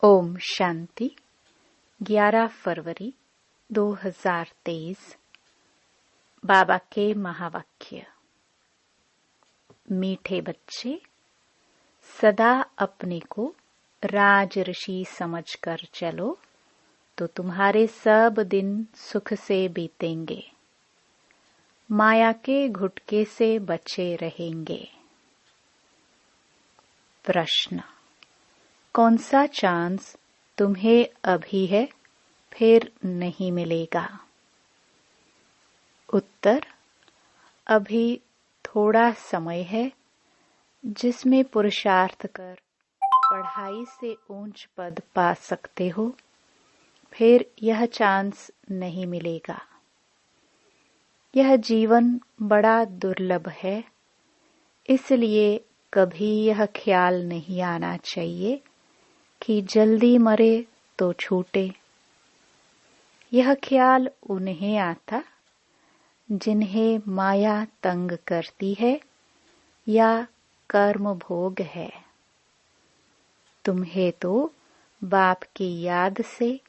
ओम शांति। 11 फरवरी 2023। बाबा के महावाक्य। मीठे बच्चे, सदा अपने को राज ऋषि समझकर चलो तो तुम्हारे सब दिन सुख से बीतेंगे, माया के घुटके से बचे रहेंगे। प्रश्न: कौन सा चांस तुम्हें अभी है फिर नहीं मिलेगा? उत्तर: अभी थोड़ा समय है जिसमें पुरुषार्थ कर पढ़ाई से ऊंच पद पा सकते हो, फिर यह चांस नहीं मिलेगा। यह जीवन बड़ा दुर्लभ है, इसलिए कभी यह ख्याल नहीं आना चाहिए कि जल्दी मरे तो छूटे। यह ख्याल उन्हें आता जिन्हें माया तंग करती है या कर्म भोग है। तुम्हें तो बाप की याद से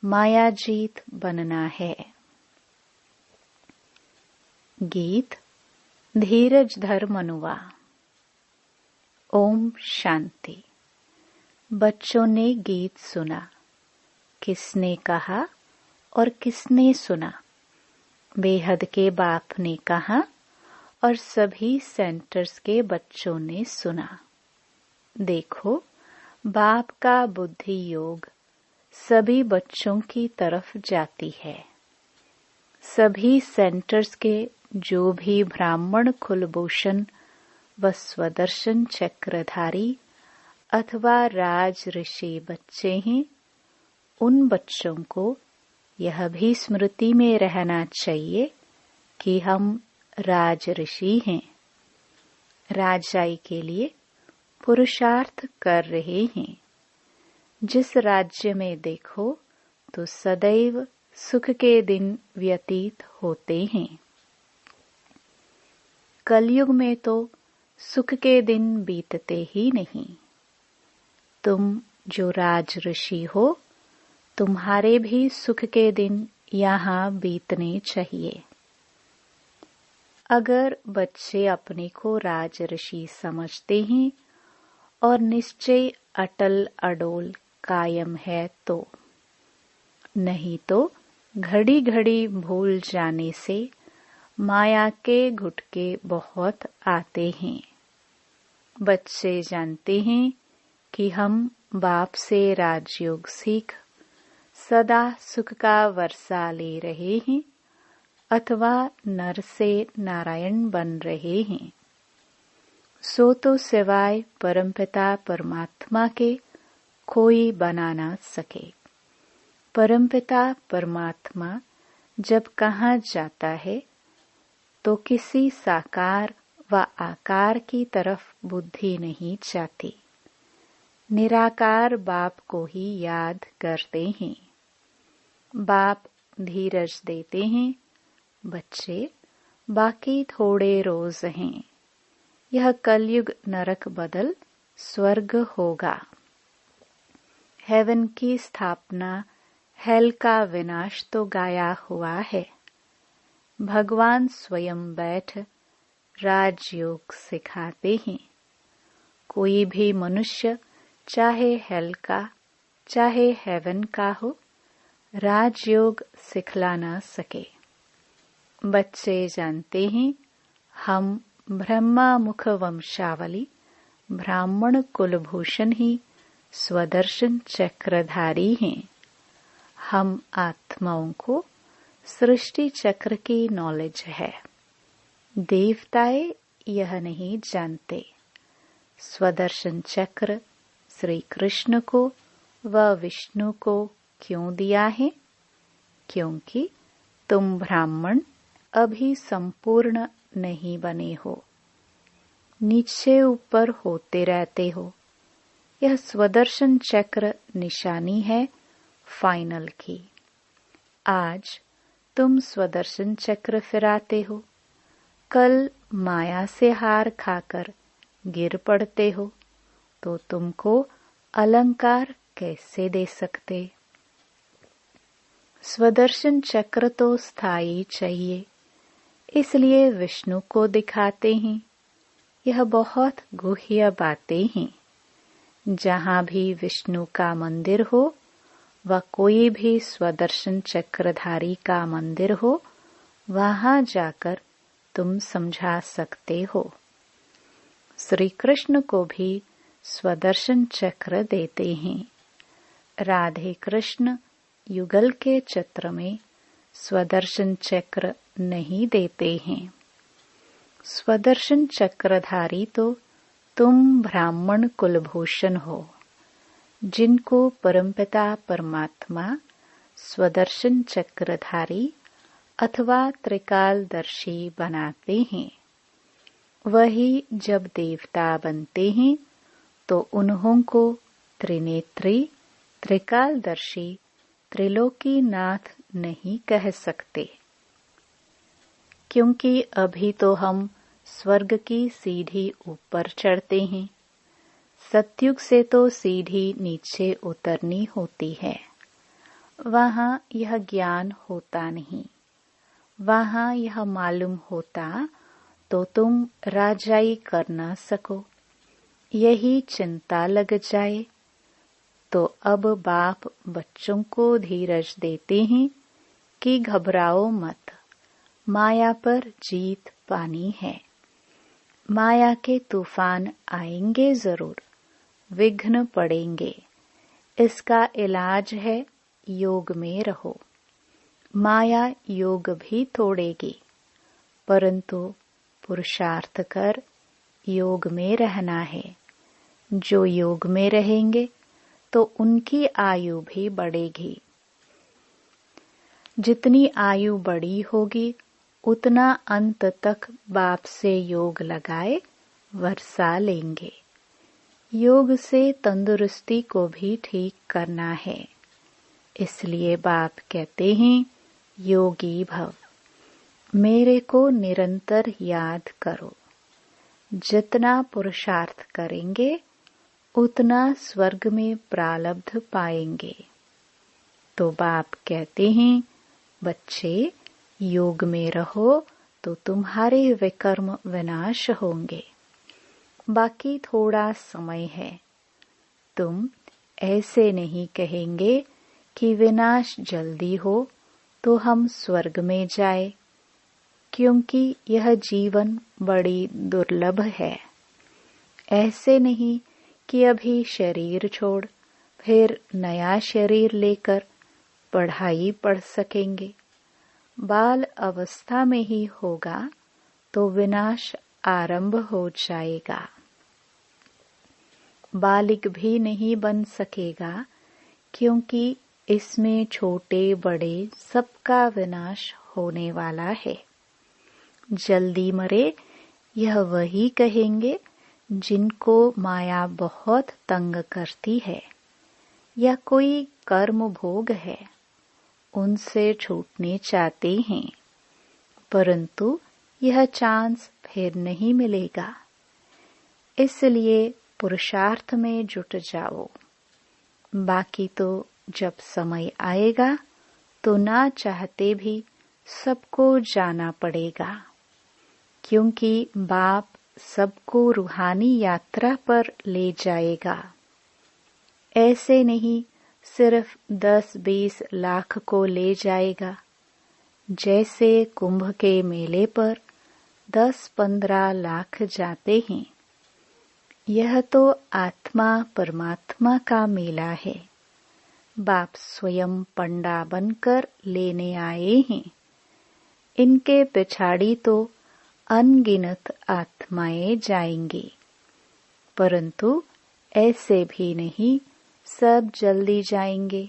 माया जीत बनना है। गीत धीरज धर मनुआ। ओम शांति। बच्चों ने गीत सुना। किसने कहा और किसने सुना? बेहद के बाप ने कहा और सभी सेंटर्स के बच्चों ने सुना। देखो, बाप का बुद्धि योग सभी बच्चों की तरफ जाती है। सभी सेंटर्स के जो भी ब्राह्मण कुलभूषण व स्वदर्शन चक्रधारी अथवा राज ऋषि बच्चे हैं, उन बच्चों को यह भी स्मृति में रहना चाहिए कि हम राज ऋषि हैं, राजाई के लिए पुरुषार्थ कर रहे हैं। जिस राज्य में देखो तो सदैव सुख के दिन व्यतीत होते हैं। कलयुग में तो सुख के दिन बीतते ही नहीं। तुम जो राज ऋषि हो, तुम्हारे भी सुख के दिन यहाँ बीतने चाहिए। अगर बच्चे अपने को राज ऋषि समझते हैं और निश्चय अटल अडोल कायम है तो, नहीं तो घड़ी घड़ी भूल जाने से माया के घुटके बहुत आते हैं। बच्चे जानते हैं कि हम बाप से राजयोग सीख सदा सुख का वर्षा ले रहे हैं अथवा नर से नारायण बन रहे हैं। सो तो सिवाय परमपिता परमात्मा के कोई बना ना सके। परमपिता परमात्मा जब कहाँ जाता है तो किसी साकार व आकार की तरफ बुद्धि नहीं जाती। निराकार बाप को ही याद करते हैं। बाप धीरज देते हैं, बच्चे बाकी थोड़े रोज हैं। यह कलयुग नरक बदल स्वर्ग होगा। हेवन की स्थापना, हेल का विनाश तो गाया हुआ है। भगवान स्वयं बैठ राजयोग सिखाते हैं। कोई भी मनुष्य चाहे हेल का चाहे हेवन का हो, राजयोग सिखला ना सके। बच्चे जानते हैं हम ब्रह्मा मुख वंशावली ब्राह्मण कुलभूषण ही स्वदर्शन चक्रधारी हैं। हम आत्माओं को सृष्टि चक्र की नॉलेज है। देवताएं यह नहीं जानते। स्वदर्शन चक्र श्री कृष्ण को व विष्णु को क्यों दिया है? क्योंकि तुम ब्राह्मण अभी संपूर्ण नहीं बने हो, नीचे ऊपर होते रहते हो। यह स्वदर्शन चक्र निशानी है फाइनल की। आज तुम स्वदर्शन चक्र फिराते हो, कल माया से हार खाकर गिर पड़ते हो तो तुमको अलंकार कैसे दे सकते। स्वदर्शन चक्र तो स्थायी चाहिए, इसलिए विष्णु को दिखाते हैं। यह बहुत गुह्य बातें हैं। जहाँ भी विष्णु का मंदिर हो व कोई भी स्वदर्शन चक्रधारी का मंदिर हो, वहाँ जाकर तुम समझा सकते हो। श्री कृष्ण को भी स्वदर्शन चक्र देते हैं। राधे कृष्ण युगल के चित्र में स्वदर्शन चक्र नहीं देते हैं। स्वदर्शन चक्रधारी तो तुम ब्राह्मण कुलभूषण हो, जिनको परमपिता परमात्मा स्वदर्शन चक्रधारी अथवा त्रिकालदर्शी बनाते हैं। वही जब देवता बनते हैं तो उन्हों को त्रिनेत्री, त्रिकालदर्शी, त्रिलोकीनाथ नहीं कह सकते, क्योंकि अभी तो हम स्वर्ग की सीढ़ी ऊपर चढ़ते हैं। सतयुग से तो सीढ़ी नीचे उतरनी होती है। वहाँ यह ज्ञान होता नहीं। वहाँ यह मालूम होता तो तुम राजाई कर न सको। यही चिंता लग जाए तो अब बाप बच्चों को धीरज देते हैं कि घबराओ मत, माया पर जीत पानी है। माया के तूफान आएंगे जरूर, विघ्न पड़ेंगे। इसका इलाज है योग में रहो। माया योग भी तोड़ेगी, परंतु पुरुषार्थ कर योग में रहना है। जो योग में रहेंगे तो उनकी आयु भी बढ़ेगी। जितनी आयु बड़ी होगी उतना अंत तक बाप से योग लगाए वर्षा लेंगे। योग से तंदुरुस्ती को भी ठीक करना है। इसलिए बाप कहते हैं, योगी भव, मेरे को निरंतर याद करो। जितना पुरुषार्थ करेंगे उतना स्वर्ग में प्रारब्ध पाएंगे। तो बाप कहते हैं, बच्चे योग में रहो तो तुम्हारे विकर्म विनाश होंगे। बाकी थोड़ा समय है। तुम ऐसे नहीं कहेंगे कि विनाश जल्दी हो तो हम स्वर्ग में जाए, क्योंकि यह जीवन बड़ी दुर्लभ है। ऐसे नहीं कि अभी शरीर छोड़ फिर नया शरीर लेकर पढ़ाई पढ़ सकेंगे। बाल अवस्था में ही होगा तो विनाश आरंभ हो जाएगा। बालिग भी नहीं बन सकेगा, क्योंकि इसमें छोटे बड़े सबका विनाश होने वाला है। जल्दी मरे यह वही कहेंगे जिनको माया बहुत तंग करती है या कोई कर्म भोग है, उनसे छूटने चाहते हैं, परंतु यह चांस फिर नहीं मिलेगा। इसलिए पुरुषार्थ में जुट जाओ। बाकी तो जब समय आएगा तो ना चाहते भी सबको जाना पड़ेगा, क्योंकि बाप सबको रूहानी यात्रा पर ले जाएगा। ऐसे नहीं सिर्फ 10-20 लाख को ले जाएगा। जैसे कुंभ के मेले पर 10-15 लाख जाते हैं। यह तो आत्मा परमात्मा का मेला है। बाप स्वयं पंडा बनकर लेने आए हैं। इनके पिछाड़ी तो अनगिनत आत्माएं जाएंगी, परंतु ऐसे भी नहीं सब जल्दी जाएंगे।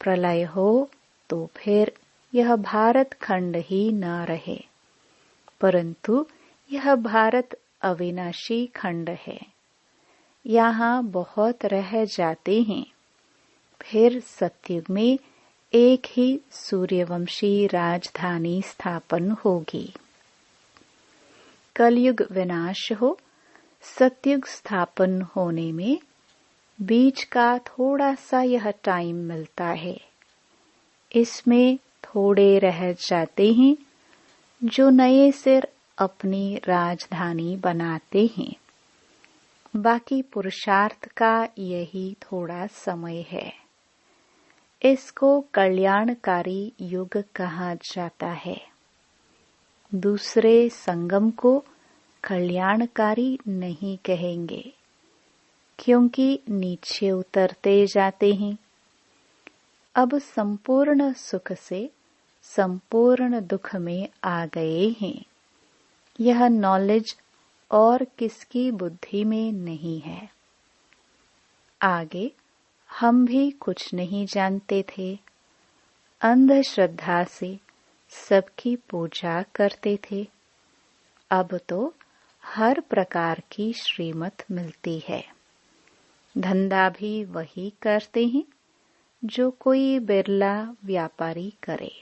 प्रलय हो तो फिर यह भारत खंड ही न रहे, परंतु यह भारत अविनाशी खंड है। यहाँ बहुत रह जाते हैं। फिर सतयुग में एक ही सूर्यवंशी राजधानी स्थापन होगी। कलयुग विनाश हो, सतयुग स्थापन होने में बीच का थोड़ा सा यह टाइम मिलता है, इसमें थोड़े रह जाते हैं जो नए सिर अपनी राजधानी बनाते हैं। बाकी पुरुषार्थ का यही थोड़ा समय है। इसको कल्याणकारी युग कहा जाता है। दूसरे संगम को कल्याणकारी नहीं कहेंगे, क्योंकि नीचे उतरते जाते हैं। अब संपूर्ण सुख से संपूर्ण दुख में आ गए हैं। यह नॉलेज और किसकी बुद्धि में नहीं है। आगे हम भी कुछ नहीं जानते थे, अंधश्रद्धा से सबकी पूजा करते थे। अब तो हर प्रकार की श्रीमत मिलती है। धंधा भी वही करते हैं जो कोई बिरला व्यापारी करे।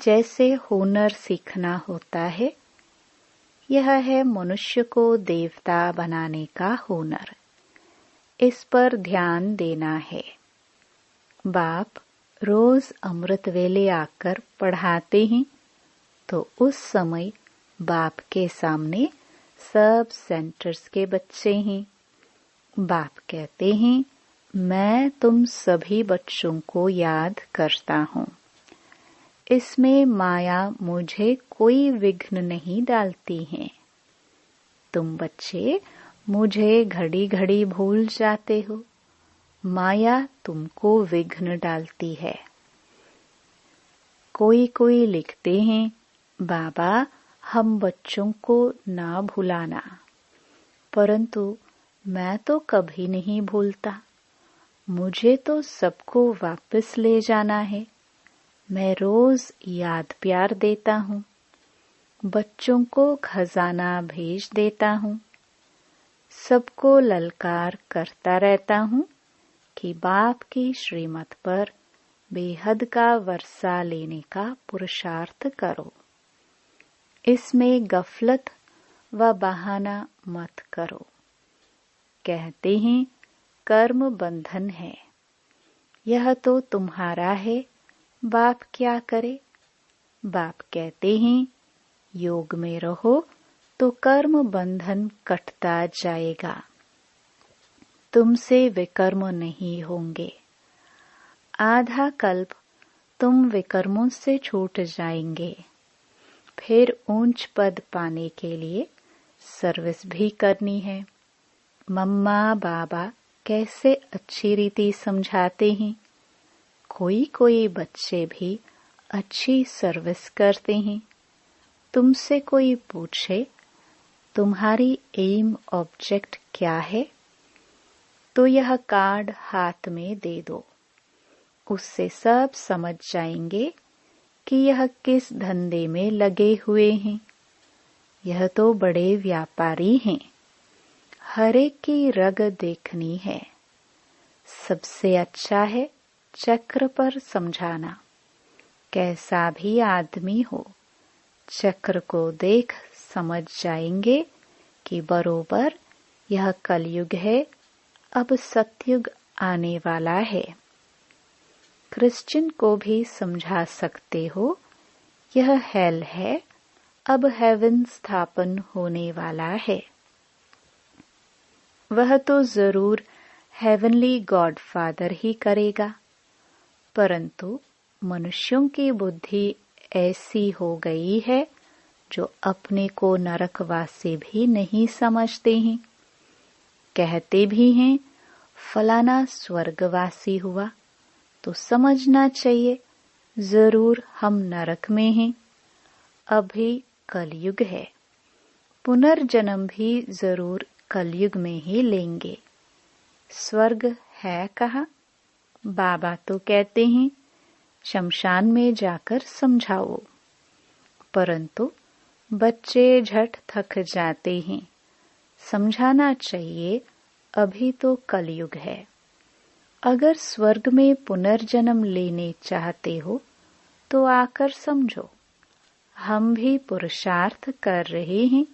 जैसे हुनर सीखना होता है, यह है मनुष्य को देवता बनाने का हुनर। इस पर ध्यान देना है। बाप रोज अमृत वेले आकर पढ़ाते हैं, तो उस समय बाप के सामने सब सेंटर्स के बच्चे हैं। बाप कहते हैं, मैं तुम सभी बच्चों को याद करता हूँ। इसमें माया मुझे कोई विघ्न नहीं डालती है। तुम बच्चे मुझे घड़ी घड़ी भूल जाते हो, माया तुमको विघ्न डालती है। कोई लिखते हैं, बाबा हम बच्चों को ना भुलाना, परंतु मैं तो कभी नहीं भूलता। मुझे तो सबको वापस ले जाना है। मैं रोज याद प्यार देता हूँ, बच्चों को खजाना भेज देता हूँ, सबको ललकार करता रहता हूँ कि बाप की श्रीमत पर बेहद का वर्षा लेने का पुरुषार्थ करो। इसमें गफलत व बहाना मत करो। कहते हैं कर्म बंधन है, यह तो तुम्हारा है, बाप क्या करे। बाप कहते हैं योग में रहो तो कर्म बंधन कटता जाएगा, तुमसे विकर्म नहीं होंगे। आधा कल्प तुम विकर्मों से छूट जाएंगे। फिर ऊंच पद पाने के लिए सर्विस भी करनी है। मम्मा बाबा कैसे अच्छी रीति समझाते हैं। कोई बच्चे भी अच्छी सर्विस करते हैं। तुमसे कोई पूछे तुम्हारी एम ऑब्जेक्ट क्या है, तो यह कार्ड हाथ में दे दो। उससे सब समझ जाएंगे कि यह किस धंधे में लगे हुए हैं। यह तो बड़े व्यापारी हैं। हर एक की रग देखनी है। सबसे अच्छा है चक्र पर समझाना। कैसा भी आदमी हो, चक्र को देख समझ जाएंगे कि बरोबर यह कलयुग है, अब सतयुग आने वाला है। क्रिश्चियन को भी समझा सकते हो, यह हेल है, अब हेवन स्थापन होने वाला है। वह तो जरूर हेवनली गॉड फादर ही करेगा, परंतु मनुष्यों की बुद्धि ऐसी हो गई है जो अपने को नरकवासी भी नहीं समझते हैं। कहते भी हैं फलाना स्वर्गवासी हुआ, तो समझना चाहिए जरूर हम नरक में हैं। अभी कलयुग है, पुनर्जन्म भी जरूर कलयुग में ही लेंगे। स्वर्ग है कहाँ? बाबा तो कहते हैं शमशान में जाकर समझाओ, परंतु बच्चे झट थक जाते हैं। समझाना चाहिए अभी तो कलयुग है। अगर स्वर्ग में पुनर्जन्म लेने चाहते हो तो आकर समझो। हम भी पुरुषार्थ कर रहे हैं,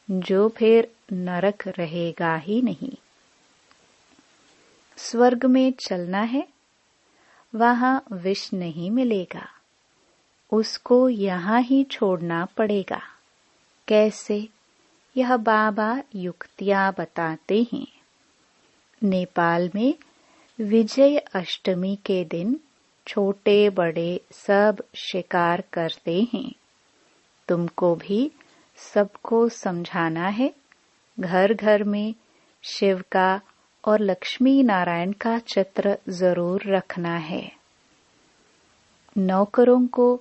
जो फिर नरक रहेगा ही नहीं। स्वर्ग में चलना है, वहां विष नहीं मिलेगा, उसको यहाँ ही छोड़ना पड़ेगा। कैसे? यह बाबा युक्तियां बताते हैं। नेपाल में विजय अष्टमी के दिन छोटे बड़े सब शिकार करते हैं। तुमको भी सबको समझाना है। घर घर में शिव का और लक्ष्मी नारायण का चित्र जरूर रखना है। नौकरों को,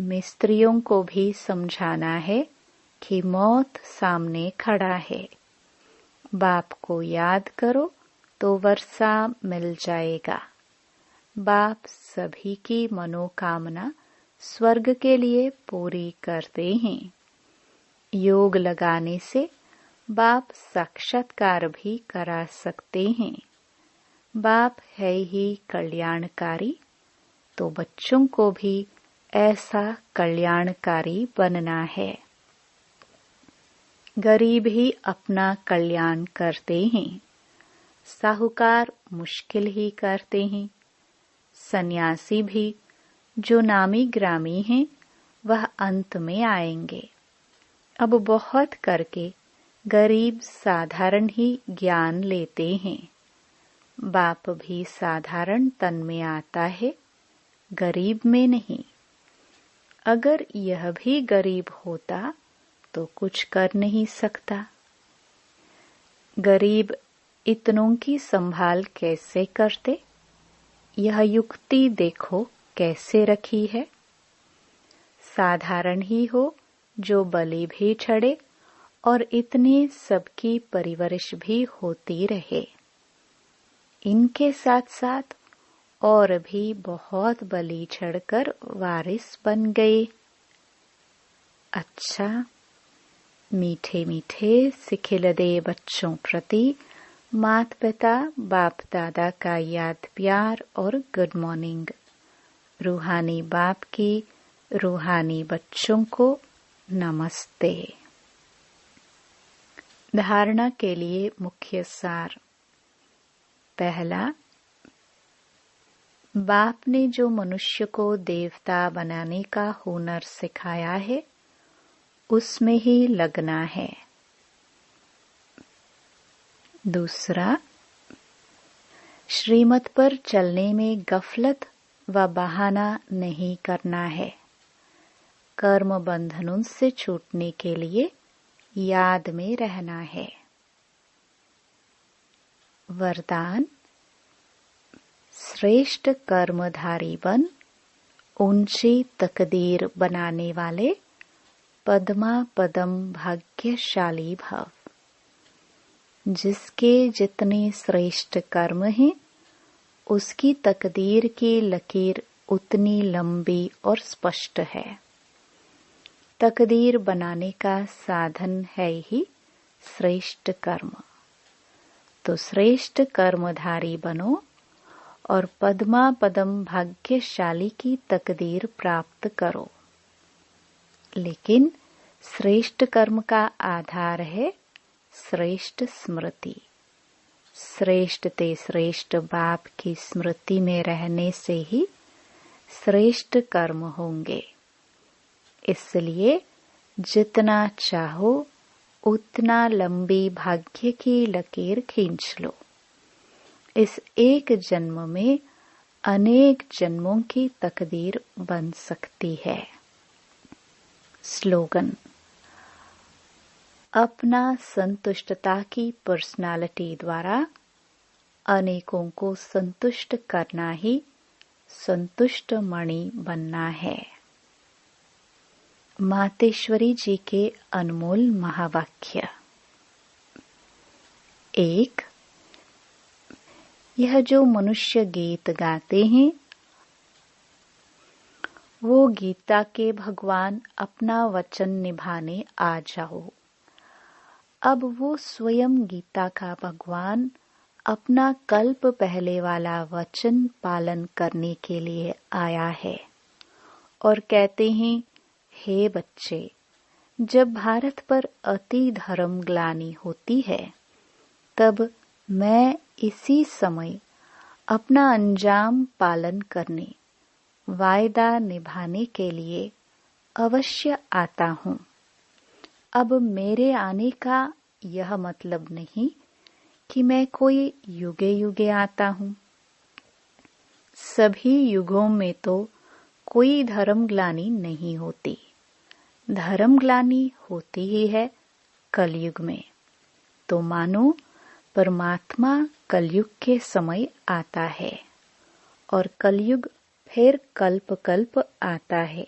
मिस्त्रियों को भी समझाना है कि मौत सामने खड़ा है। बाप को याद करो तो वर्षा मिल जाएगा। बाप सभी की मनोकामना स्वर्ग के लिए पूरी करते हैं। योग लगाने से बाप साक्षात्कार भी करा सकते हैं। बाप है ही कल्याणकारी, तो बच्चों को भी ऐसा कल्याणकारी बनना है। गरीब ही अपना कल्याण करते हैं, साहूकार मुश्किल ही करते हैं। सन्यासी भी जो नामी ग्रामी हैं, वह अंत में आएंगे। अब बहुत करके गरीब साधारण ही ज्ञान लेते हैं। बाप भी साधारण तन में आता है, गरीब में नहीं। अगर यह भी गरीब होता तो कुछ कर नहीं सकता। गरीब इतनों की संभाल कैसे करते? यह युक्ति देखो कैसे रखी है। साधारण ही हो जो बलि भी चढ़े और इतने सबकी परवरिश भी होती रहे। इनके साथ साथ और भी बहुत बलि चढ़कर वारिस बन गए। अच्छा, मीठे मीठे सिखिलदे बच्चों प्रति माता पिता बाप दादा का याद प्यार और गुड मॉर्निंग। रूहानी बाप की रूहानी बच्चों को नमस्ते। धारणा के लिए मुख्य सार। पहला, बाप ने जो मनुष्य को देवता बनाने का हुनर सिखाया है, उसमें ही लगना है। दूसरा, श्रीमत पर चलने में गफलत व बहाना नहीं करना है। कर्म बंधनों से छूटने के लिए याद में रहना है। वरदान, श्रेष्ठ कर्मधारी बन ऊंची तकदीर बनाने वाले पद्मा पदम भाग्यशाली भव। जिसके जितने श्रेष्ठ कर्म हैं, उसकी तकदीर की लकीर उतनी लंबी और स्पष्ट है। तकदीर बनाने का साधन है ही श्रेष्ठ कर्म। तो श्रेष्ठ कर्मधारी बनो और पद्मा पदम भाग्यशाली की तकदीर प्राप्त करो। लेकिन श्रेष्ठ कर्म का आधार है श्रेष्ठ स्मृति। श्रेष्ठ ते श्रेष्ठ बाप की स्मृति में रहने से ही श्रेष्ठ कर्म होंगे। इसलिए जितना चाहो उतना लंबी भाग्य की लकीर खींच लो। इस एक जन्म में अनेक जन्मों की तकदीर बन सकती है। स्लोगन, अपना संतुष्टता की पर्सनालिटी द्वारा अनेकों को संतुष्ट करना ही संतुष्ट मणि बनना है। मातेश्वरी जी के अनमोल महावाक्य। 1. यह जो मनुष्य गीत गाते हैं, वो गीता के भगवान अपना वचन निभाने आ जाओ। अब वो स्वयं गीता का भगवान अपना कल्प पहले वाला वचन पालन करने के लिए आया है और कहते हैं, हे बच्चे, जब भारत पर अति धर्म ग्लानि होती है, तब मैं इसी समय अपना अंजाम पालन करने, वायदा निभाने के लिए अवश्य आता हूँ। अब मेरे आने का यह मतलब नहीं कि मैं कोई युगे युगे आता हूँ। सभी युगों में तो कोई धर्मग्लानि नहीं होती। धर्मग्लानि होती ही है कलयुग में। तो मानो परमात्मा कलयुग के समय आता है और कलयुग फिर कल्प कल्प आता है।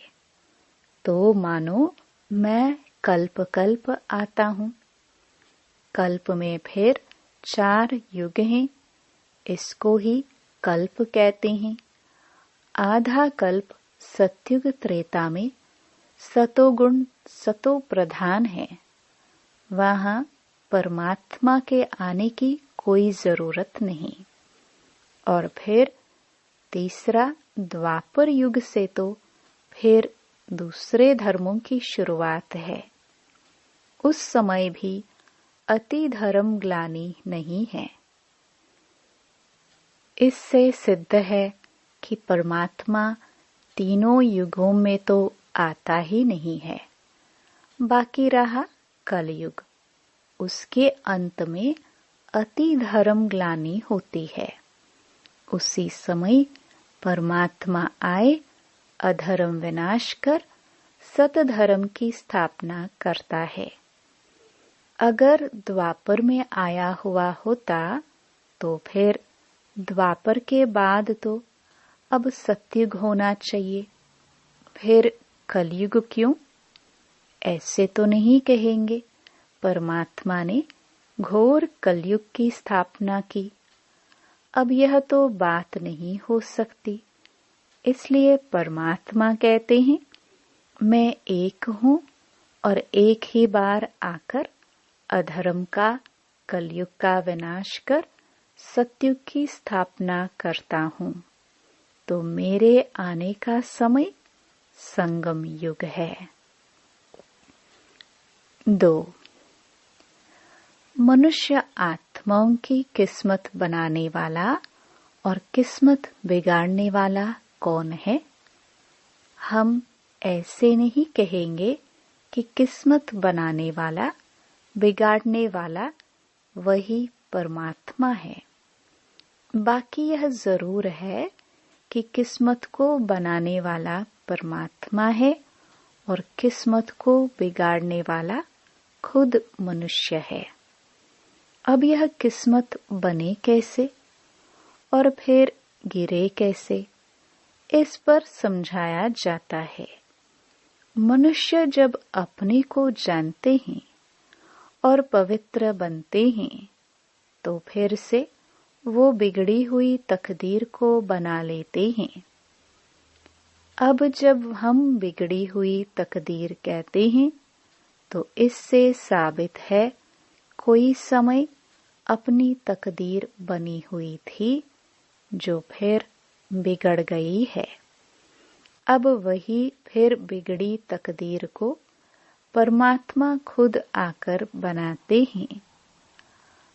तो मानो मैं कल्प कल्प आता हूँ। कल्प में फिर 4 युग हैं, इसको ही कल्प कहते हैं। आधा कल्प सतयुग त्रेता में सतोगुण सतो प्रधान है, वहां परमात्मा के आने की कोई जरूरत नहीं। और फिर तीसरा द्वापर युग से तो फिर दूसरे धर्मों की शुरुआत है। उस समय भी अति धर्मग्लानि नहीं है। इससे सिद्ध है कि परमात्मा तीनों युगों में तो आता ही नहीं है। बाकी रहा कलयुग, उसके अंत में अति धर्मग्लानि होती है। उसी समय परमात्मा आए, अधर्म विनाश कर सतधर्म की स्थापना करता है। अगर द्वापर में आया हुआ होता तो फिर द्वापर के बाद तो अब सतयुग होना चाहिए, फिर कलयुग क्यों? ऐसे तो नहीं कहेंगे। परमात्मा ने घोर कलयुग की स्थापना की। अब यह तो बात नहीं हो सकती। इसलिए परमात्मा कहते हैं, मैं एक हूँ और एक ही बार आकर अधर्म का, कलयुग का विनाश कर सतयुग की स्थापना करता हूँ। तो मेरे आने का समय संगम युग है। 2. मनुष्य आत्माओं की किस्मत बनाने वाला और किस्मत बिगाड़ने वाला कौन है? हम ऐसे नहीं कहेंगे कि किस्मत बनाने वाला, बिगाड़ने वाला वही परमात्मा है। बाकी यह जरूर है कि किस्मत को बनाने वाला परमात्मा है और किस्मत को बिगाड़ने वाला खुद मनुष्य है। अब यह किस्मत बने कैसे और फिर गिरे कैसे, इस पर समझाया जाता है। मनुष्य जब अपने को जानते हैं और पवित्र बनते हैं तो फिर से वो बिगड़ी हुई तकदीर को बना लेते हैं। अब जब हम बिगड़ी हुई तकदीर कहते हैं तो इससे साबित है कोई समय अपनी तकदीर बनी हुई थी जो फिर बिगड़ गई है। अब वही फिर बिगड़ी तकदीर को परमात्मा खुद आकर बनाते हैं।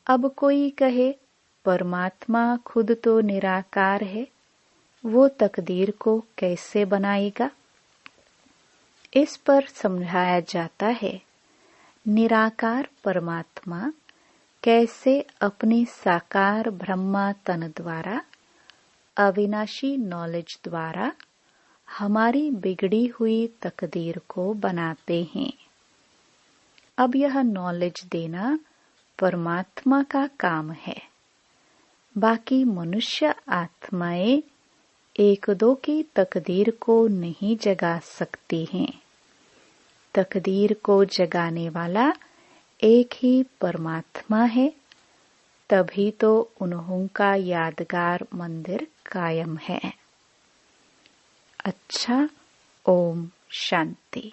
अब कोई कहे परमात्मा खुद तो निराकार है, वो तकदीर को कैसे बनाएगा? इस पर समझाया जाता है, निराकार परमात्मा कैसे अपने साकार ब्रह्मा तन द्वारा, अविनाशी नॉलेज द्वारा हमारी बिगड़ी हुई तकदीर को बनाते हैं। अब यह नॉलेज देना परमात्मा का काम है। बाकी मनुष्य आत्माएं एक दो की तकदीर को नहीं जगा सकती हैं। तकदीर को जगाने वाला एक ही परमात्मा है, तभी तो उन्हों का यादगार मंदिर कायम है। अच्छा, ओम शांति।